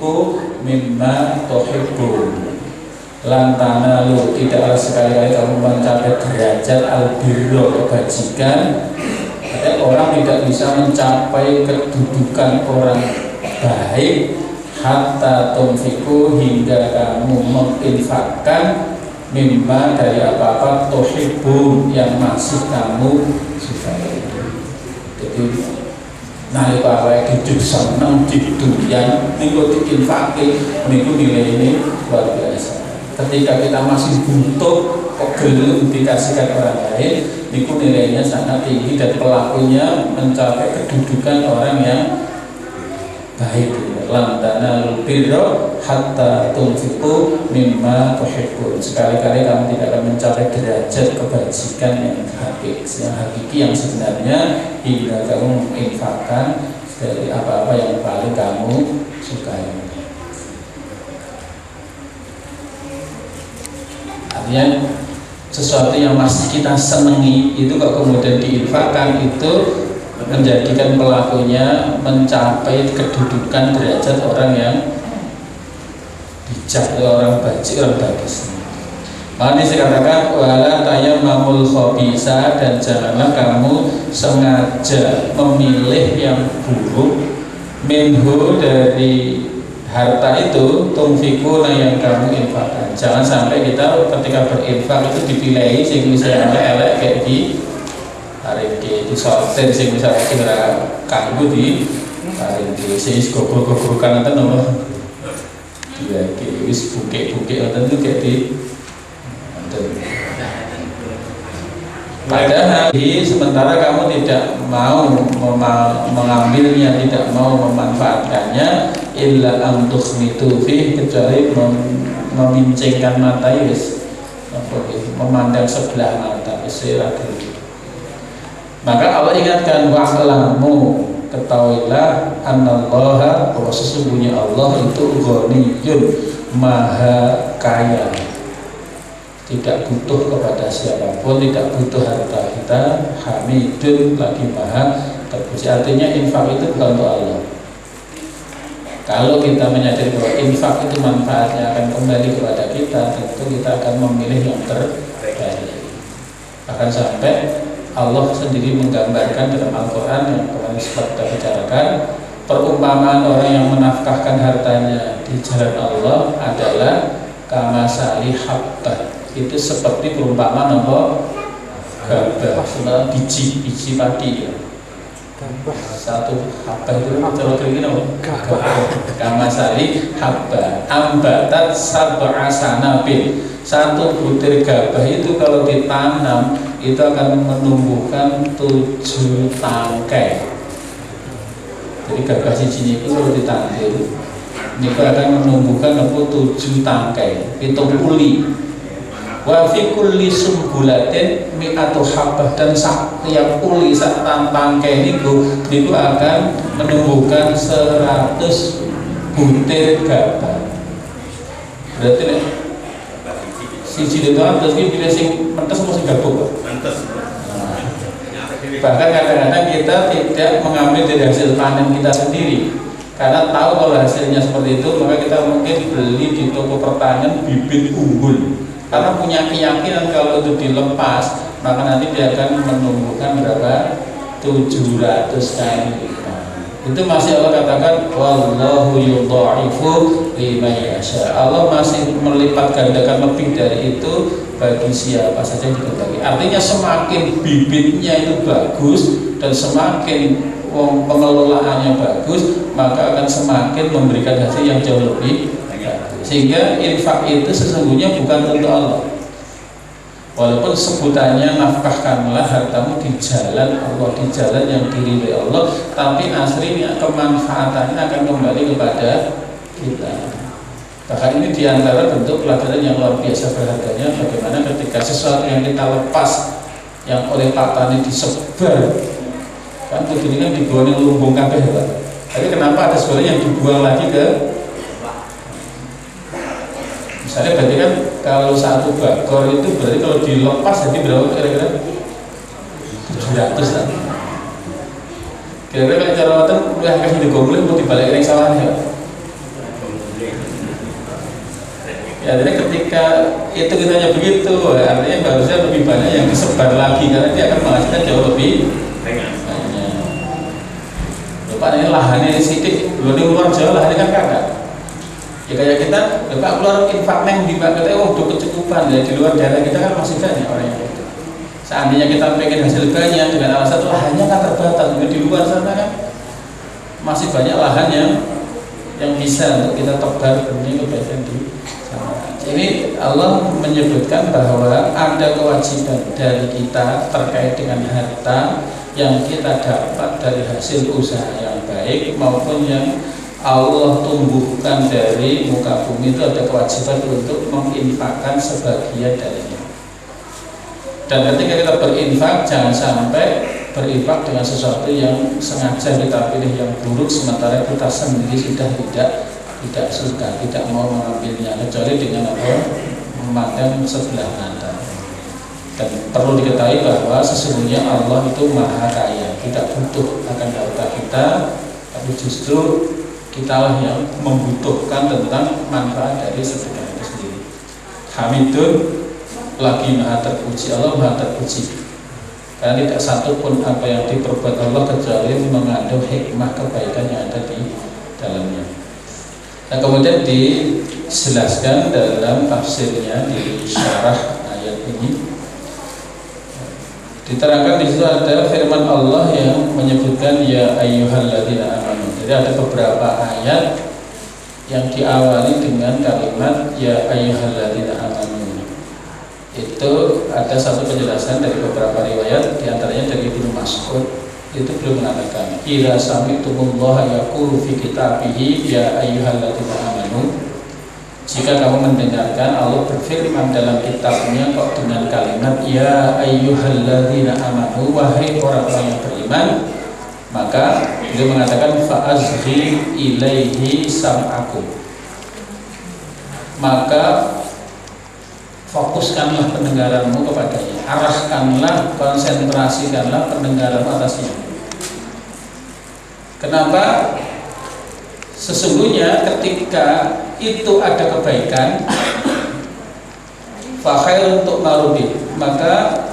tunfiqu mimma tuhibbun. Lantana lu tidaklah sekali-kali kamu mencapai derajat albirro kebajikan. Ada orang tidak bisa mencapai kedudukan orang baik hatta tunfiqu hingga kamu menginfakkan mimma dari apa-apa tuhibbun yang masih kamu sukai. Jadi nalika awake dhewe seneng diduyan niku diinfake niku nilai ini luar biasa. Ketika kita masih butuh kok gelem dikasihkan orang lain niku nilainya sangat tinggi dan pelakunya mencapai kedudukan orang yang baik. Lan tanalul birra hatta tunfiqu mimma tuhibbun. Sekali-kali kamu tidak akan mencapai derajat kebajikan yang hakiki yang sebenarnya hingga kamu menginfakkan dari apa-apa yang paling kamu sukai. Artinya sesuatu yang masih kita senangi itu kok kemudian diinfakkan itu menjadikan pelakunya mencapai kedudukan derajat orang yang bijak, orang baik, orang bagus. Makanya saya katakan wala tayammamul khabisa, dan janganlah kamu sengaja memilih yang buruk minhu dari harta itu tunfikuna yang kamu infakkan. Jangan sampai kita ketika berinfak itu dipilih sing misalnya elek kayak di hari ini disortir sing misalnya kira kanggo di hari ini sing gogol-gogolkan itu nomor dia wis buke-buke itu kayak di padahal sementara kamu tidak mau mengambilnya, tidak mau memanfaatkannya illa antukhmitu fi, kecuali memincingkan mata wis memandang sebelah mata wis ragu. Maka Allah ingatkan wa'lamu, ketahuilah annallaha, bahwa sesungguhnya Allah itu ghaniyun, maha kaya, tidak butuh kepada siapapun, tidak butuh harta kita, hamidun, lagi maha terpuji. Artinya infak itu bukan untuk Allah. Kalau kita menyadari bahwa infak itu manfaatnya akan kembali kepada kita, tentu kita akan memilih yang terbaik. Bahkan sampai Allah sendiri menggambarkan dalam Al-Quran yang kemarin sempat kita bicarakan, perumpamaan orang yang menafkahkan hartanya di jalan Allah adalah kamasali habbah. Itu seperti perumpamaan apa? Gabah, biji padi ya. Satu habbah itu kalau kira apa? Kamasali habbah ambatat sab'a sanabil. Satu butir gabah itu kalau ditanam itu akan menumbuhkan 7 tangkai. Jadi gabah siji itu kalau ditandur itu akan menumbuhkan 7 tangkai, 7 uli. Wa fi kulli sumbulatin mi'atu habbah, dan setiap uli sak tangkai niku akan menumbuhkan 100 butir gabah. Berarti siji itu terus iki pilih sing mentes apa sing gabung, Pak? Mentes. Bahkan kadang-kadang kita tidak mengambil dari hasil panen kita sendiri karena tahu kalau hasilnya seperti itu, maka kita mungkin beli di toko pertanian bibit unggul karena punya keyakinan kalau itu dilepas maka nanti dia akan menumbuhkan berapa? 700 kali. Itu masih Allah katakan wallahu yudha'ifu liman yasha. Allah masih melipat gandakan lebih dari itu bagi siapa saja yang dikehendaki. Artinya semakin bibitnya itu bagus dan semakin pengelolaannya bagus, maka akan semakin memberikan hasil yang jauh lebih bagus. Sehingga infak itu sesungguhnya bukan untuk Allah. Walaupun sebutannya nafkahkanlah hartamu di jalan Allah, di jalan yang diridhoi Allah, tapi aslinya kemanfaatannya akan kembali kepada kita. Bahkan ini diantara bentuk pelajaran yang luar biasa berharganya, bagaimana ketika sesuatu yang kita lepas, yang oleh Pak Tani disebar, kan begini kan dibuang yang lumbung kabeh, Pak. Tapi kenapa ada sebenarnya yang dibuang lagi ke? Misalnya berarti kan kalau satu bakor itu berarti kalau dilepas jadi berapa kira-kira? 700 lah. Kira-kira kalau cara waktu udah kasih digombolin mau dibalik yang salahnya. Ya, jadi ketika itu kitanya begitu, artinya harusnya lebih banyak yang disebar lagi karena dia akan menghasilkan jauh lebih banyak. Lupa ini lahannya sedikit, belum di luar Jawa lahannya kan kagak. Ya kayak kita, Pak keluar infak neng di Pak kita, udah kecukupan ya di luar daerah kita kan masih banyak orang yang itu. Seandainya kita pengen hasil banyak dengan alasan lahannya kan terbatas, di luar sana kan masih banyak lahan yang bisa untuk kita tebar ini kebaikan di sana. Ini Allah menyebutkan bahwa ada kewajiban dari kita terkait dengan harta yang kita dapat dari hasil usaha yang baik maupun yang Allah tumbuhkan dari muka bumi, itu ada kewajiban untuk menginfakkan sebagian darinya. Dan ketika kita berinfak, jangan sampai berinfak dengan sesuatu yang sengaja kita pilih yang buruk sementara kita sendiri sudah tidak suka, tidak mau mengambilnya, kecuali dengan memandang sebelah mata. Dan perlu diketahui bahwa sesungguhnya Allah itu maha kaya, tidak butuh akan harta kita, tapi justru kitalah yang membutuhkan tentang manfaat dari sedekah itu sendiri. Hamidun, lagi maha terpuji, Allah maha terpuji. Karena tidak satu pun apa yang diperbuat Allah kecuali mengandung hikmah kebaikan yang ada di dalamnya. Nah, kemudian dijelaskan dalam tafsirnya di syarah ayat ini, diterangkan di situ ada firman Allah yang menyebutkan ya ayyuhalladzina amanu. Jadi ada beberapa ayat yang diawali dengan kalimat ya ayyuhalladzina amanu. Itu ada satu penjelasan dari beberapa riwayat, diantaranya dari Ibnu Mas'ud. Itu belum mengatakan idza sami'tumullaha yaqulu fi kitabihi ya ayyuhalladzina amanu. Jika kamu mendengarkan Allah berfirman dalam kitabnya kok dengan kalimat ya ayyuhalladzina amanu, wahai orang-orang yang beriman, maka beliau mengatakan fa'azhi ilaihi sam'akum, maka fokuskanlah pendengaranmu kepadanya, arahkanlah, konsentrasikanlah pendengaranmu atasnya. Kenapa? Sesungguhnya ketika itu ada kebaikan, fakhair untuk marubi, maka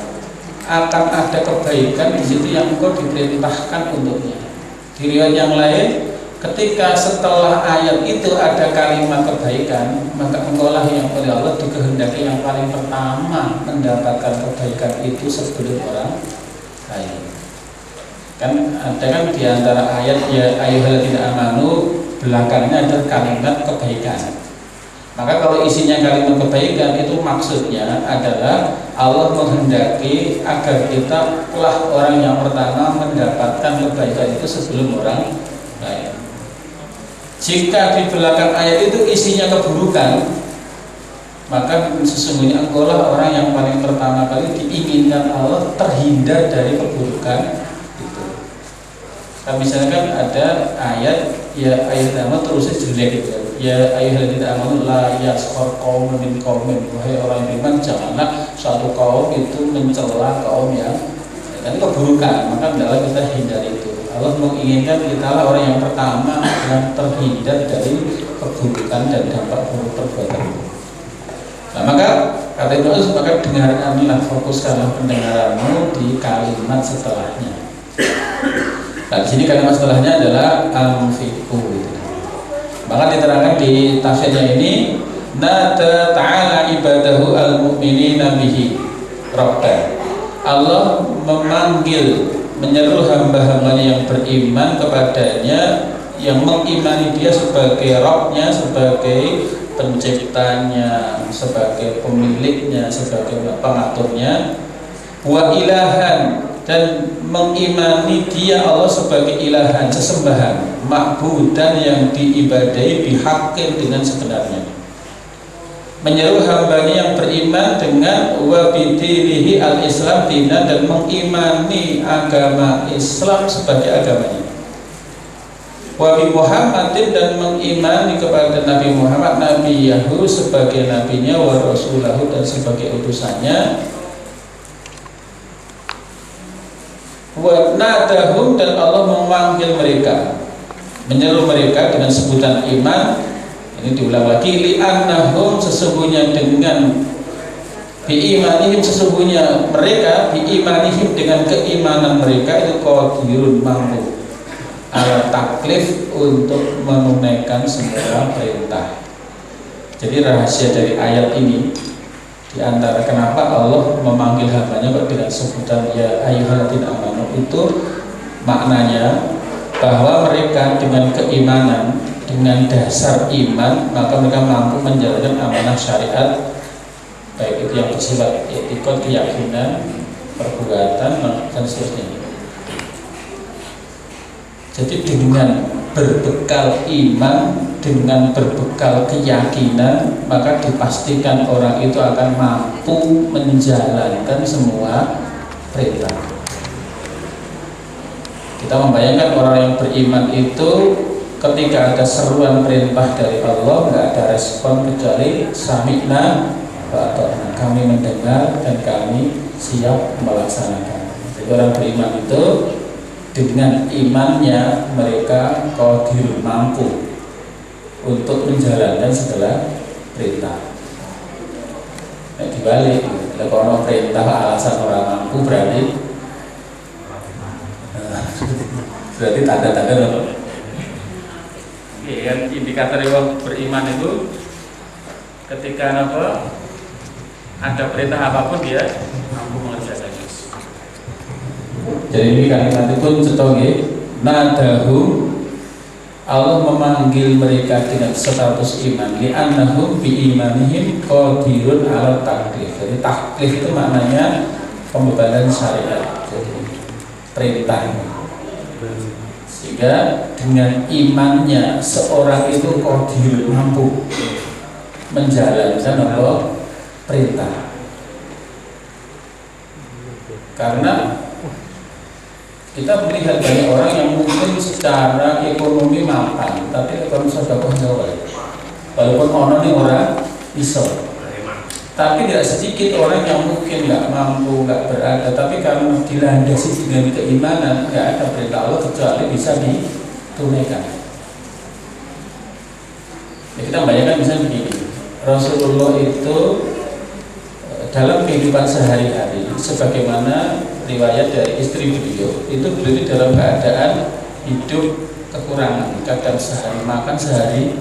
akan ada kebaikan di situ yang engkau diperintahkan untuknya. Di riwayat yang lain, ketika setelah ayat itu ada kalimat kebaikan, maka engkaulah yang oleh Allah dikehendaki yang paling pertama mendapatkan kebaikan itu sebelum orang lain. Kan ada kan di antara ayat ya ayyuhalladzina amanu, belakangnya ada kalimat kebaikan. Maka kalau isinya kalimat kebaikan itu maksudnya adalah Allah menghendaki agar kita lah orang yang pertama mendapatkan kebaikan itu sebelum orang lain. Jika di belakang ayat itu isinya keburukan, maka sesungguhnya engkaulah orang yang paling pertama kali diinginkan Allah terhindar dari keburukan itu. Nah, misalnya kan ada ayat ya ayat pertama terusnya jelek gitu. Ya ayyuhalladzina amanu la yaskhar qaumun min qaumin, wahai orang yang beriman janganlah suatu kaum itu mencela kaum yang keburukan, maka hendaklah kita hindari itu. Allah menginginkan kita lah orang yang pertama yang terhindar dari keburukan dan dampak buruk perbuatan. Nah, maka kata Ibnu Mas'ud, maka dengarkanlah, fokuskanlah pendengaranmu di kalimat setelahnya. Nah, di sini kalimat setelahnya adalah anfiqu. Maka diterangkan di tafsirnya ini, nada ta'ala ibadahu al-mu'minina bihi rabban. Allah memanggil, menyeru hamba-hambanya yang beriman kepadanya, yang mengimani dia sebagai Rabbnya, sebagai penciptanya, sebagai pemiliknya, sebagai pengaturnya, wa ilahan, dan mengimani dia Allah sebagai ilahan, sesembahan, ma'budan yang diibadahi bihaqqin dengan sebenarnya. Menyeru hambanya yang beriman dengan wa bidinihi al-Islam dina, dan mengimani agama Islam sebagai agamanya. Wa bi Muhammadin, dan mengimani kepada Nabi Muhammad nabiyahu sebagai nabinya, wa rasulahu, dan sebagai utusannya. Wa nadahum, dan Allah memanggil mereka, menyeru mereka dengan sebutan iman, Ini diulang lagi, li'annahum sesungguhnya dengan bi'imanihim sesungguhnya mereka bi'imanihim dengan keimanan mereka itu qadirun mampu ala taklif untuk menunaikan semua perintah. Jadi rahasia dari ayat ini di antara kenapa Allah memanggil hambanya kok dengan sebutan ya ayyuhalladzina amanu itu maknanya bahwa mereka dengan keimanan, dengan dasar iman, maka mereka mampu menjalankan amanah syariat, baik itu yang bersifat etikot, keyakinan, perbuatan, dan seterusnya. Jadi dengan berbekal iman, dengan berbekal keyakinan, maka dipastikan orang itu akan mampu menjalankan semua perintah. Kita membayangkan orang yang beriman itu ketika ada seruan perintah dari Allah nggak ada respon kecuali sami'na wa ata'na, kami mendengar dan kami siap melaksanakan. Jadi orang beriman itu dengan imannya mereka qadir mampu untuk menjalankan segala perintah. Nah, dibalik, kalau perintah alasan orang mampu berarti tanda-tanda apa? Oke, kan indikator orang beriman itu ketika apa? Ada perintah apapun dia mampu mengerjakannya. Jadi ini kalimat itu setonge nadahum, Allah memanggil mereka dengan status iman li'annahum bi'imanihim qadirun ala taklif. Jadi taklif itu maknanya pembebanan syariat, jadi perintah. Sehingga dengan imannya seorang itu qadir mampu menjalankan apa? Perintah. Karena kita melihat banyak orang yang mungkin secara ekonomi mapan, tapi ekonomi sedekah jauh. Walaupun orang ini orang iso, tapi tidak sedikit orang yang mungkin nggak mampu, nggak berada, tapi karena dilandasi dengan keimanan, nggak ada perintah Allah kecuali bisa ditunaikan. Ya, kita bayangkan misalnya begini, Rasulullah itu dalam kehidupan sehari-hari, sebagaimana riwayat dari istri beliau, itu beliau dalam keadaan hidup kekurangan, kadang sehari makan, sehari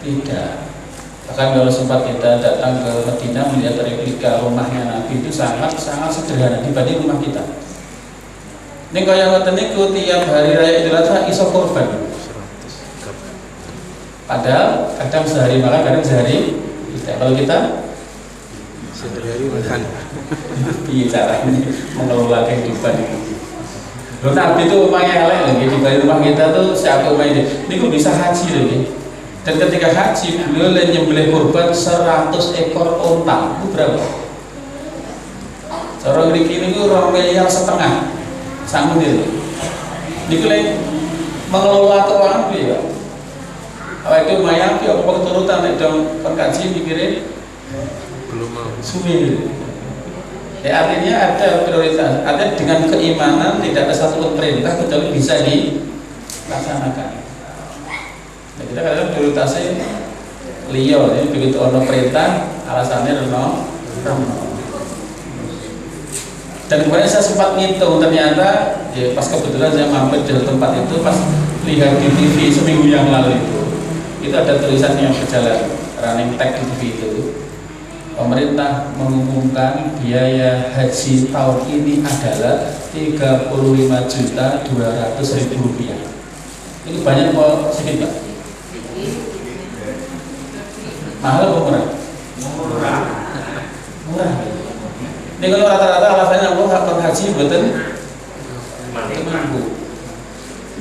tidak. Bahkan kalau sempat kita datang ke Madinah melihat replika rumahnya Nabi itu sangat sederhana dibanding rumah kita. Ini kaya ngoten niku tiap hari raya Idul Adha iso korban. Padahal kadang sehari makan, kadang sehari tidak. Kalau kita sehari makan. Iya caranya mengelola kehidupan ini. Loh, Nabi itu rumahnya elek lagi dibanding rumah kita tuh siapa rumah ini. Ini kok bisa haji lagi. Dan ketika haji beliau nyembelih kurban 100 ekor onta. Itu berapa? Cara ngriki niku 2,5 miliar sangun itu. Niku lek mengelola keuangan piye ya? Apa itu lumayan ki apa keturutan nek dong pengkaji mikirin belum mau. Suwi. Ya, artinya ada prioritas. Ada dengan keimanan tidak ada satu perintah kecuali bisa dilaksanakan. Nah, kita kadang prioritasnya liyo, jadi begitu ono perintah alasannya reno. Dan kemarin saya sempat ngitung ternyata ya, pas kebetulan saya mampir di tempat itu pas lihat di TV seminggu yang lalu itu ada tulisan yang berjalan running tag di TV itu. Pemerintah mengumumkan biaya haji tahun ini adalah Rp35.200.000. Itu banyak apa sedikit Pak? Mahal atau murah? Murah. Ini kalau rata-rata alasannya apa haji betul mampu.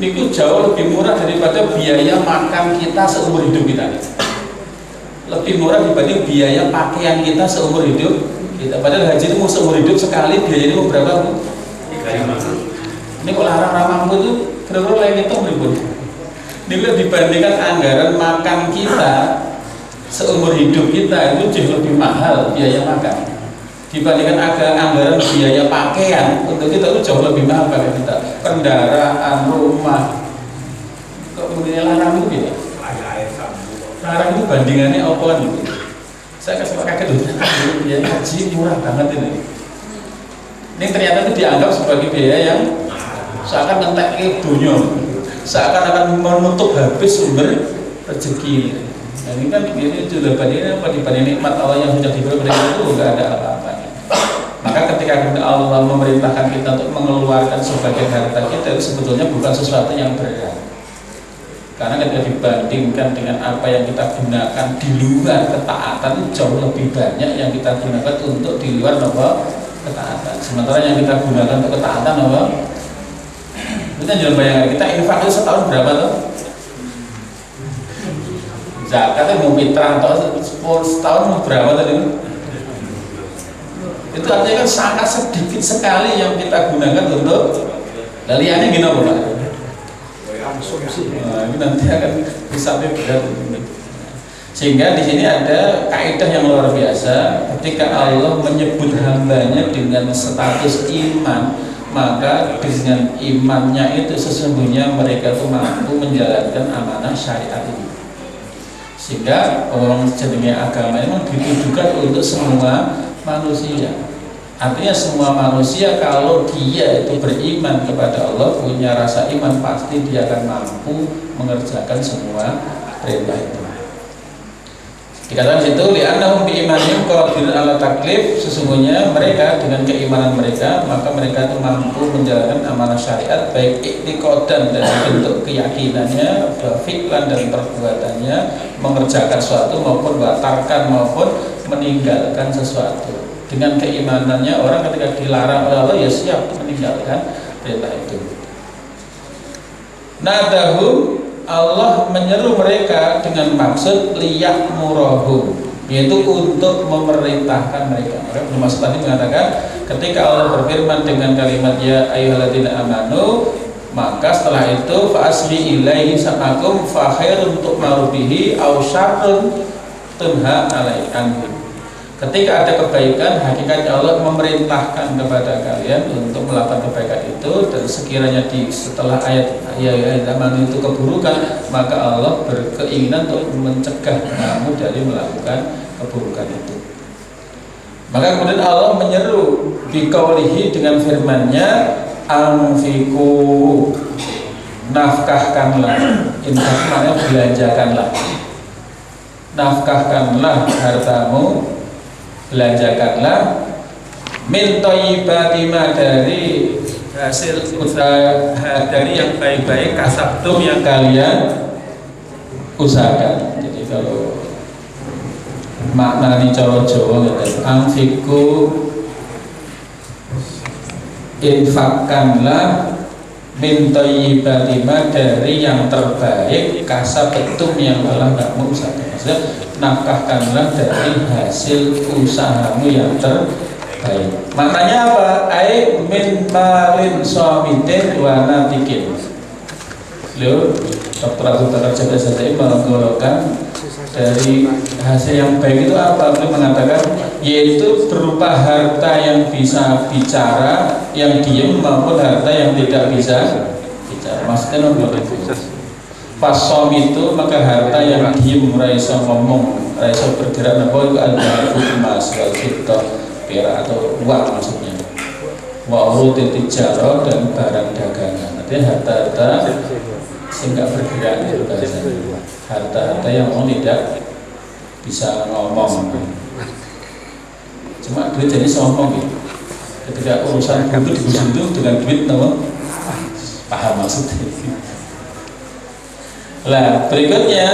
Ini jauh lebih murah daripada biaya makan kita seumur hidup kita. Lebih murah dibanding biaya pakaian kita seumur hidup kita. Padahal haji itu mau seumur hidup sekali, biaya ini mau berapa Bu? 3.000. Ini kalau larang mampu itu kira-kira lain itu berapa? Ini dibandingkan anggaran makan kita seumur hidup kita itu jauh lebih mahal biaya makan dibandingkan anggaran biaya pakaian untuk kita itu jauh lebih mahal pakaian kita, kendaraan, rumah. Kok kemudian larang itu ya? Sekarang itu bandingannya apa gitu. Saya kasih kaget dulu, biaya haji murah banget ini. Ini ternyata itu dianggap sebagai biaya yang seakan ngentek dunia, seakan-akan menutup habis sumber rezeki. Nah, ini kan ini sudah dibanding nikmat Allah yang sudah diberi kepada kita itu nggak ada apa-apanya. Maka ketika Allah memerintahkan kita untuk mengeluarkan sebagian harta kita, itu sebetulnya bukan sesuatu yang berat. Karena ketika dibandingkan dengan apa yang kita gunakan di luar ketaatan, jauh lebih banyak yang kita gunakan untuk di luar ketaatan. Sementara yang kita gunakan untuk ketaatan kita jangan bayangkan, kita infak itu setahun berapa tuh? Zakatnya mau fitrah atau 10 tahun mau berapa tadi? Itu artinya kan sangat sedikit sekali yang kita gunakan untuk laliannya gini apa Pak? Nah, ini nanti akan hisabnya berat. Sehingga di sini ada kaidah yang luar biasa. Ketika Allah menyebut hambanya dengan status iman, maka dengan imannya itu sesungguhnya mereka itu mampu menjalankan amanah syariat ini. Sehingga orang jenenge agama memang ditujukan untuk semua manusia. Artinya semua manusia kalau dia itu beriman kepada Allah, punya rasa iman, pasti dia akan mampu mengerjakan semua perintah itu. Dikatakan situ li'annahum bi'imanihim qadirun ala taklif, sesungguhnya mereka dengan keimanan mereka maka mereka itu mampu menjalankan amanah syariat baik i'tiqadan dari bentuk keyakinannya, fi'lan dan perbuatannya, mengerjakan sesuatu maupun batalkan maupun meninggalkan sesuatu. Dengan keimanannya orang ketika dilarang oleh Allah ya siap meninggalkan perintah itu. Nadahum, Allah menyeru mereka dengan maksud liyak murahum, yaitu untuk memerintahkan mereka. Maka maksud tadi mengatakan ketika Allah berfirman dengan kalimat ya ayyuhalladzina amanu, maka setelah itu fa asli ilaihi samakum fa khairun tu'marubihi aw syarrun tunha alaikum. Ketika ada kebaikan, hakikatnya Allah memerintahkan kepada kalian untuk melakukan kebaikan itu, dan sekiranya setelah ayat zaman itu keburukan, maka Allah berkeinginan untuk mencegah kamu dari melakukan keburukan itu. Maka kemudian Allah menyeru biqaulihi dengan firman-Nya, anfiqu, nafkahkanlah, infak maknanya belanjakanlah, nafkahkanlah hartamu, belanjakanlah min thayyibati ma, dari hasil usaha, dari yang baik-baik kasabtum yang kalian usahakan. Jadi kalau maknanya cara Jawa gitu, anfiku, infakkanlah min thayyibati ma, dari yang terbaik kasabtum yang telah kamu usahakan. Maksudnya nafkahkanlah dari hasil usahamu yang terbaik. Maknanya apa? Ai min malin shamitin wa natikin. Beliau Dr. Abdul Bakar Jabair menggolongkan dari hasil yang baik itu apa? Beliau mengatakan yaitu berupa harta yang bisa bicara, yang diam, maupun harta yang tidak bisa bicara. Maksudnya pasom itu maka harta yang diem, raiso ngomong, raiso bergerak, nabo itu adalah emas, wal fiddah, perak atau uang maksudnya, wa urudit tijarah, dan barang dagangan. Artinya harta-harta sehingga bergerak itu bahasanya, harta-harta yang tidak bisa ngomong. Cuma duit jadi sombong gitu. Ketika urusan itu dibusung dengan duit, nabo paham maksudnya. Lah berikutnya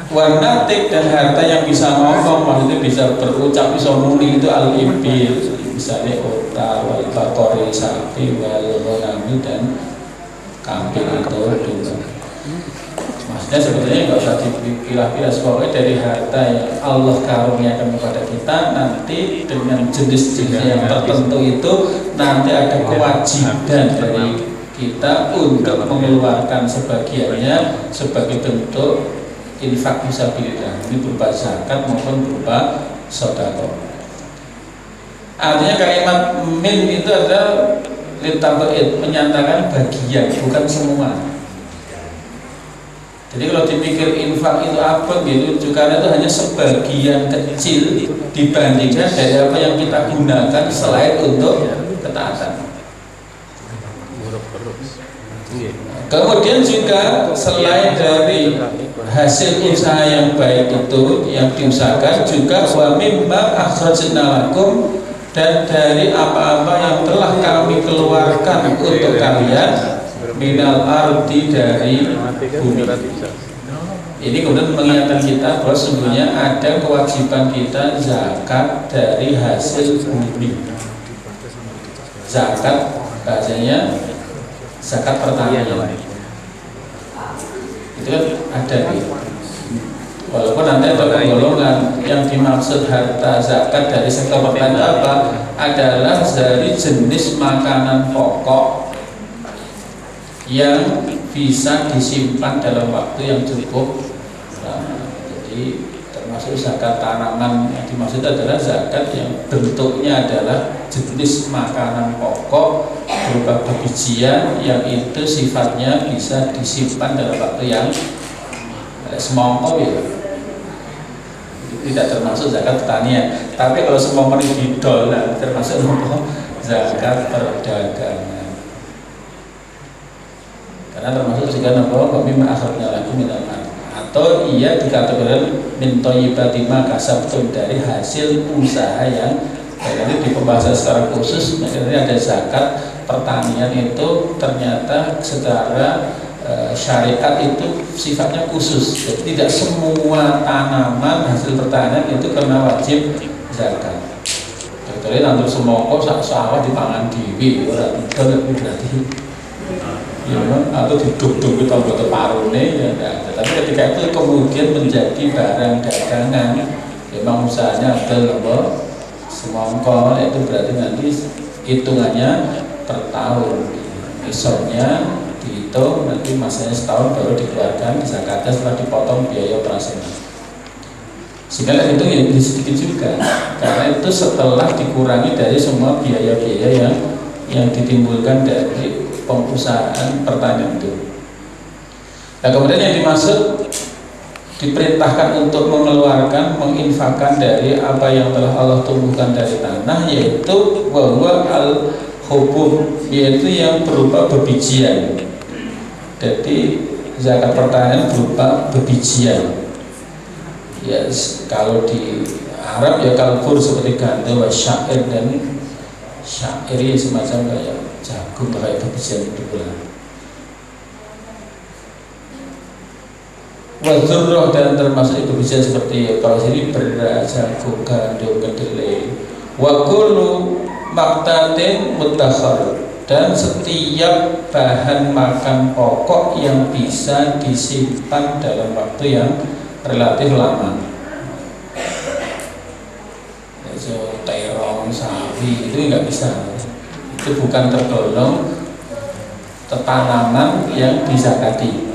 warnatik, dan harta yang bisa ngomong, maksudnya bisa berucap, bisa muni, itu al-ibil, misalnya unta, wal baqari, sapi, wal ghanami, dan kambing atau domba. Maksudnya sebetulnya nggak usah dipilah-pilah, pokoknya dari harta yang Allah karuniakan kepada kita, nanti dengan jenis-jenis yang tertentu itu nanti ada kewajiban dari kita untuk mengeluarkan sebagiannya sebagai bentuk infak fisabilillah. Ini berupa zakat maupun berupa sedekah. Artinya kalimat min itu adalah litabid, menyatakan bagian, bukan semua. Jadi kalau dipikir infak itu apa gitu, karena itu hanya sebagian kecil dibandingkan dari apa yang kita gunakan selain untuk ketaatan. Kemudian juga selain dari hasil usaha yang baik itu yang diusahakan, juga wa mimma akhrajna lakum, dan dari apa-apa yang telah kami keluarkan untuk kalian minal ardi, dari bumi. Ini kemudian mengingatkan kita bahwa sesungguhnya ada kewajiban kita zakat dari hasil bumi. Zakat bahasanya zakat pertanian. Itu kan ada nih. Walaupun nanti ada golongan yang dimaksud harta zakat dari sektor pertanian apa? Adalah dari jenis makanan pokok yang bisa disimpan dalam waktu yang cukup lama. Jadi termasuk zakat tanaman yang dimaksud adalah zakat yang bentuknya adalah jenis makanan pokok berupa bijian yang itu sifatnya bisa disimpan dalam waktu yang semongko ya. Tidak termasuk zakat pertanian. Tapi kalau semongko ini didol, termasuk zakat perdagangan. Karena termasuk juga bahwa kami ma'akhadna lakum minal ardh, atau ia dikategorikan min thayyibati ma kasabtum, dari hasil usaha yang jadi di pembahasan secara khusus. Makanya ada zakat pertanian itu ternyata secara syariat itu sifatnya khusus. Jadi tidak semua tanaman hasil pertanian itu kena wajib zakat. Jadi nanti semongko sak sawah dipangan dewi ora tidak berarti ya, atau diduk-duk kita buat parune ya enggak. Tapi ketika itu kemudian menjadi barang dagangan, memang usahanya adalah semongko, itu berarti nanti hitungannya per tahun. Misalnya dihitung nanti masanya setahun baru dikeluarkan zakatnya setelah dipotong biaya operasional. Sehingga itu ya sedikit juga, karena itu setelah dikurangi dari semua biaya-biaya yang ditimbulkan dari pengusahaan pertanian itu. Nah kemudian yang dimaksud diperintahkan untuk mengeluarkan, menginfakkan dari apa yang telah Allah tumbuhkan dari tanah, yaitu bahwa al-hubub, yaitu yang berupa bebijian. Jadi zakat pertanian berupa bebijian. Ya kalau di Arab ya kalbur seperti gandum, syair, dan syair ya semacam kayak jagung, kayak bebijian itu lah. Wazurroh, dan termasuk bebijian seperti kalau sini beras, jagung, gandum, kedelai. Wa kullu maktatin mutakhar, dan setiap bahan makan pokok yang bisa disimpan dalam waktu yang relatif lama. So, terong, sawi itu nggak bisa. Itu bukan tergolong tanaman yang dizakati.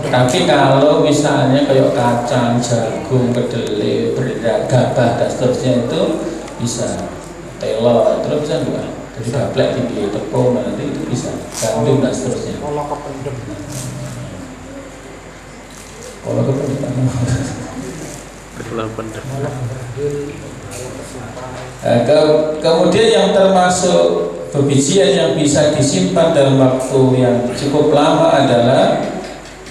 Tapi kalau misalnya kayak kacang, jagung, kedelai, beras, gabah dan seterusnya itu bisa. Telur itu bisa juga. Jadi gaplek, tinggi, tepung, nanti itu bisa. Gandum dan seterusnya. Kalau kemudian yang termasuk bebijian yang bisa disimpan dalam waktu yang cukup lama adalah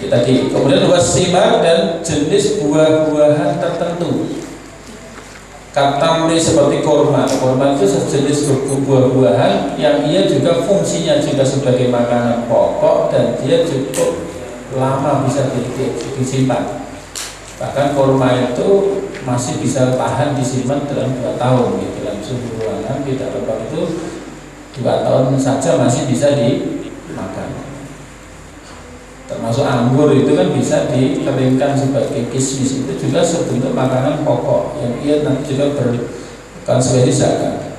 ya tadi. Kemudian wasimar, dan jenis buah-buahan tertentu. Katamri seperti korma. Korma itu sejenis buah-buahan yang ia juga fungsinya juga sebagai makanan pokok dan dia cukup lama bisa disimpan. Bahkan kurma itu masih bisa tahan disimpan dalam 2 tahun gitu, dalam suhu ruangan tidak lembab itu 2 tahun saja masih bisa dimakan. Termasuk anggur itu kan bisa dikeringkan sebagai kismis, itu juga sebentuk makanan pokok yang ia nanti juga berkonsekuensi zakat.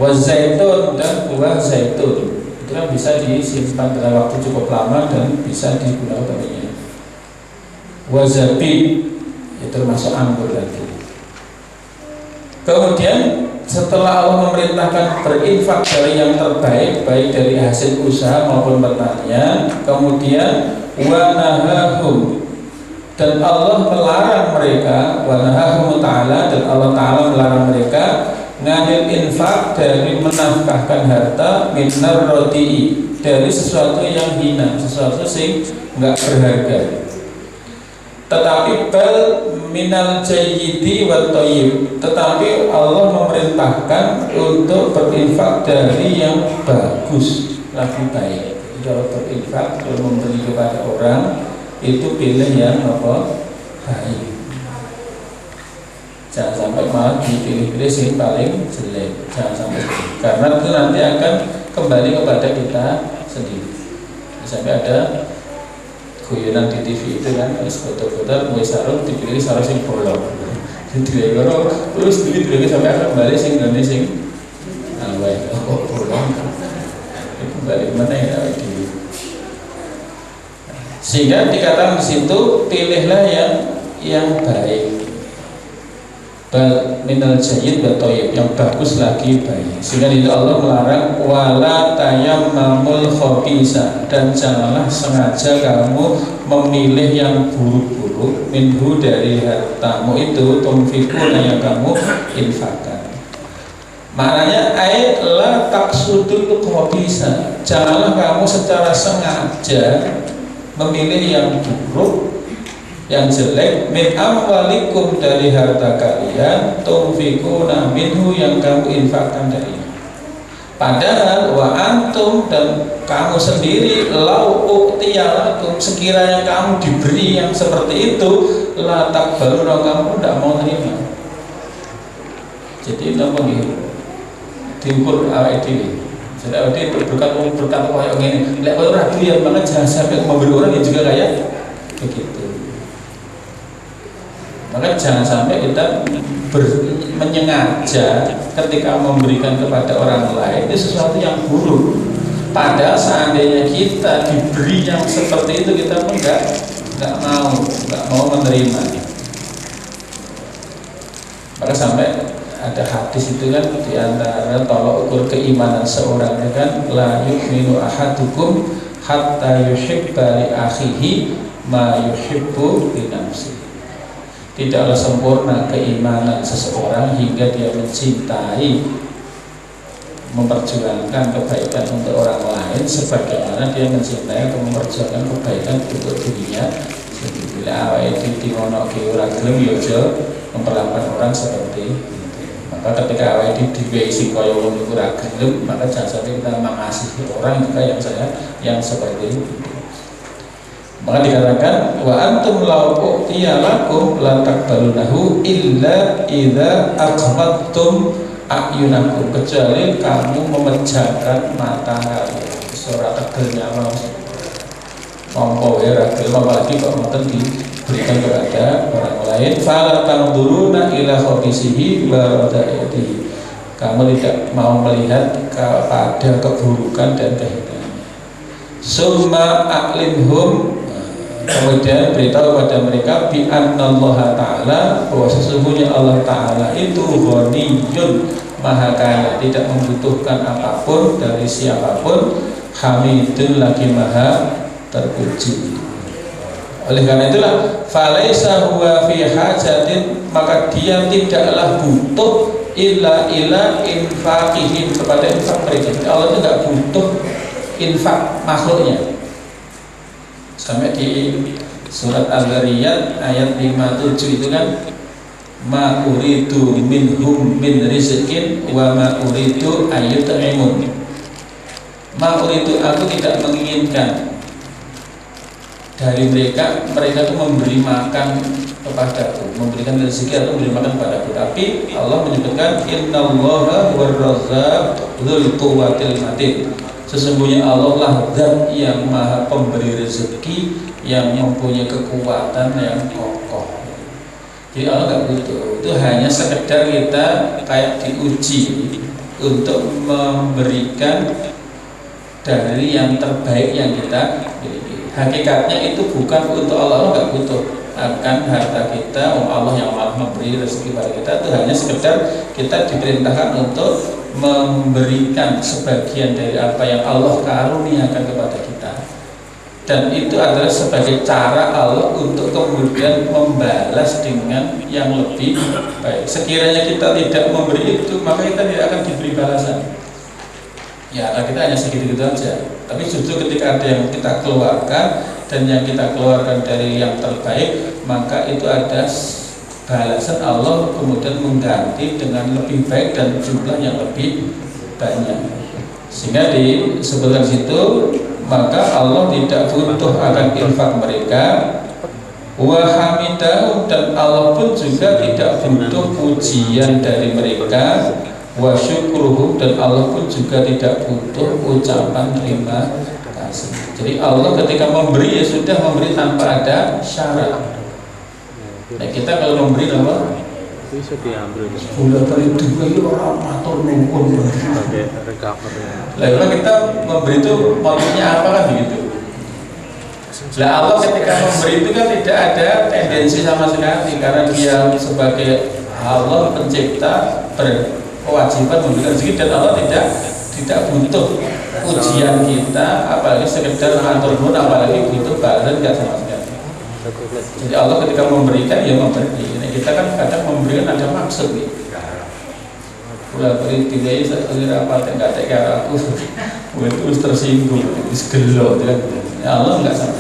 Wa zaitun, dan buah zaitun itu kan bisa disimpan dalam waktu cukup lama dan bisa digunakan bentuknya. Wazabib itu termasuk anggur lagi. Kemudian setelah Allah memerintahkan berinfak dari yang terbaik, baik dari hasil usaha maupun pertanian, kemudian wa nahahum, dan Allah melarang mereka, wa nahahum ta'ala, dan Allah ta'ala melarang mereka nganil infak, dari menafkahkan harta, minar rodi'i, dari sesuatu yang hina, sesuatu sing enggak berharga. Tetapi bal minal jayyidi wa thayyib, tetapi Allah memerintahkan untuk berinfak dari yang bagus, lagi baik. Kalau berinfak, kalau memberi kepada orang, itu pilih yang apa? Baik. Jangan sampai malah dipilih-pilih yang paling jelek. Jangan sampai, karena itu nanti akan kembali kepada kita sendiri. Sampai ada guyonan di TV itu kan, foto-foto mulai sarung dipilih sarung sing bolong. Jadi kalau terus dipilih sampai akan kembali sing gane sing awet bolong. Kembali mana ya di. Sehingga dikatakan di situ pilihlah yang baik. Bal minal jayyid wa thayyib, yang bagus lagi baik. Sehingga itu Allah melarang wala tayammamul khabisa, dan janganlah sengaja kamu memilih yang buruk-buruk minhu dari hartamu itu tunfikuna yang kamu infakkan. Maknanya ayat la taksudul khabisa, janganlah kamu secara sengaja memilih yang buruk, yang jelek, min amwalikum, dari harta kalian, tunfikuna minhu, yang kamu infakkan darinya. Padahal wa antum, dan kamu sendiri, lau u'tiyalakum, sekiranya kamu diberi yang seperti itu, la takbaluna, kamu tidak mau terima. Jadi apa gitu? Diukur awake dhewe. Jadi awake dhewe berkat kayak ngene. Lek ora doyan banget, jangan sampai memberi orang yang juga kayak begitu. Maka jangan sampai kita menyengaja ketika memberikan kepada orang lain itu sesuatu yang buruk. Padahal seandainya kita diberi yang seperti itu, kita pun nggak mau menerima. Maka sampai ada hadis itu kan, diantara tolok ukur keimanan seorang itu kan, la yu'minu ahadukum hatta yuhibba li akhihi ma yuhibbu li nafsihi. Tidaklah sempurna keimanan seseorang hingga dia mencintai, memperjuangkan kebaikan untuk orang lain sebagaimana dia mencintai atau memperjuangkan kebaikan untuk dirinya sendiri. Bila awake dimonoke ora gelem yo aja memperlakukan orang seperti itu. Maka ketika awake diwehi sing kaya ngono iku ora gelem, maka jangan sampai kita mengasihi orang juga yang seperti itu. Maka dikatakan wa antum law u'tiyalakum la taqbalunahu illa idza aqmadtum a'yunakum, kecuali kamu memejamkan mata kalian. Surah tegelnya mampu ya rakyat, apalagi kok ngoten diberikan kepada orang lain. Fala tanzuruna ila khabisihi wa radaihi, kamu tidak mau melihat kepada keburukan dan kehinaan. Summa a'limhum, kemudian beritahu kepada mereka bi annallaha ta'ala, bahwa sesungguhnya Allah Ta'ala itu ghaniyun, maha kaya, tidak membutuhkan apapun dari siapapun, hamidun, lagi maha terpuji. Oleh karena itulah falaisa huwa fi hajatin, maka dia tidaklah butuh illa infaqihim, kepada infak mereka. Allah itu tidak butuh infak makhluknya. Sampai di surat Al-Zariyat ayat 57 itu kan, ma uridu minhum min rizqin wa ma uridu ayyut'imun. Ma uridu, aku tidak menginginkan dari mereka itu memberi makan kepadaku, memberikan rezeki atau memberi makan kepadaku. Tapi Allah menyebutkan innallaha huwar-razzaq dzul quwwatil matin, sesungguhnya Allah lah zat yang maha pemberi rezeki, yang mempunyai kekuatan yang kokoh. Jadi Allah nggak butuh, itu hanya sekedar kita kayak diuji untuk memberikan dari yang terbaik yang kita miliki. Hakikatnya itu bukan untuk Allah nggak butuh akan harta kita. Allah yang maha memberi rezeki pada kita, itu hanya sekedar kita diperintahkan untuk memberikan sebagian dari apa yang Allah karuniakan kepada kita. dan itu adalah sebagai cara Allah untuk kemudian membalas dengan yang lebih baik. Sekiranya kita tidak memberi itu, maka kita tidak akan diberi balasan. Ya, kita hanya segitu-gitu aja. Tapi justru ketika ada yang kita keluarkan dan yang kita keluarkan dari yang terbaik, maka itu ada balasan Allah kemudian mengganti dengan lebih baik dan jumlah yang lebih banyak. Sehingga disebutkan situ, maka Allah tidak butuh akan infak mereka, wa hamidahu, dan Allah pun juga tidak butuh pujian dari mereka, wa syukruhum, dan Allah pun juga tidak butuh ucapan terima kasih. Jadi Allah ketika memberi ya sudah memberi tanpa ada syarat. Nah kita kalau memberi apa? Bisa diambil. Sudah beri dua itu orang matur nuwun. Sebagai recovery. Lalu kita memberi itu motifnya apa kan begitu? Nah Allah ketika memberi itu kan tidak ada tendensi sama sekali, karena Dia sebagai Allah pencipta berkewajiban memberikan rezeki, dan Allah tidak butuh ujian kita, apalagi sekedar matur nuwun, apalagi butuh balasan nggak sama sekali. Jadi Allah ketika memberikan ya memberi. Nah, kita kan kadang memberikan ada maksud nih. Udah beri tiga ini saya apa nggak tega aku, itu tersinggung, gelo, ya Allah nggak sama.